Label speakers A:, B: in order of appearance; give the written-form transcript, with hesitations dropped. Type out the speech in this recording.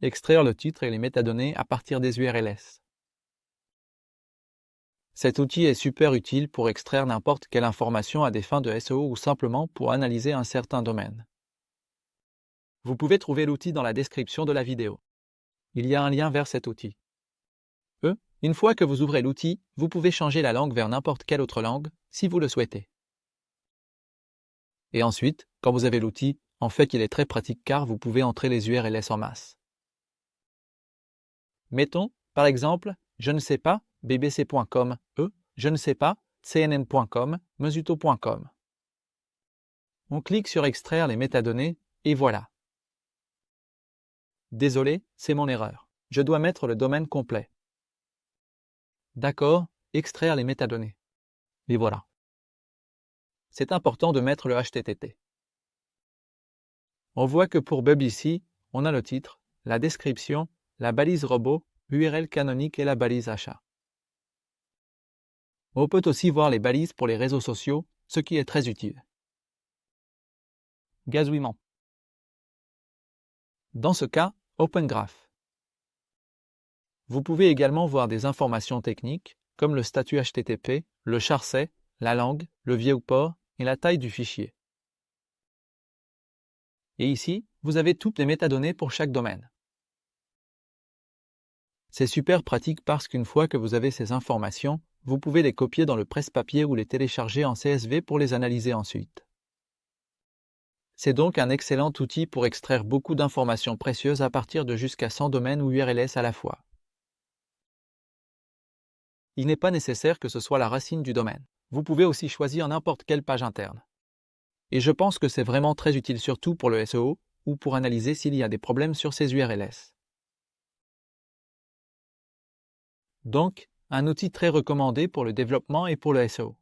A: extraire le titre et les métadonnées à partir des URLs. Cet outil est super utile pour extraire n'importe quelle information à des fins de SEO ou simplement pour analyser un certain domaine. Vous pouvez trouver l'outil dans la description de la vidéo. Il y a un lien vers cet outil. Une fois que vous ouvrez l'outil, vous pouvez changer la langue vers n'importe quelle autre langue, si vous le souhaitez. Et ensuite, quand vous avez l'outil, en fait il est très pratique car vous pouvez entrer les URLs en masse. Mettons, par exemple, je ne sais pas, bbc.com, je ne sais pas, cnn.com, mesuto.com. On clique sur extraire les métadonnées, et voilà. Désolé, c'est mon erreur. Je dois mettre le domaine complet. D'accord, extraire les métadonnées. Et voilà. C'est important de mettre le HTTP. On voit que pour BBC, on a le titre, la description, la balise robot, l'URL canonique et la balise achat. On peut aussi voir les balises pour les réseaux sociaux, ce qui est très utile. Gazouillement. Dans ce cas, Open Graph. Vous pouvez également voir des informations techniques, comme le statut HTTP, le charset, la langue, le viewport et la taille du fichier. Et ici, vous avez toutes les métadonnées pour chaque domaine. C'est super pratique parce qu'une fois que vous avez ces informations, vous pouvez les copier dans le presse-papier ou les télécharger en CSV pour les analyser ensuite. C'est donc un excellent outil pour extraire beaucoup d'informations précieuses à partir de jusqu'à 100 domaines ou URLs à la fois. Il n'est pas nécessaire que ce soit la racine du domaine. Vous pouvez aussi choisir n'importe quelle page interne. Et je pense que c'est vraiment très utile surtout pour le SEO ou pour analyser s'il y a des problèmes sur ces URLs. Donc, un outil très recommandé pour le développement et pour le SEO.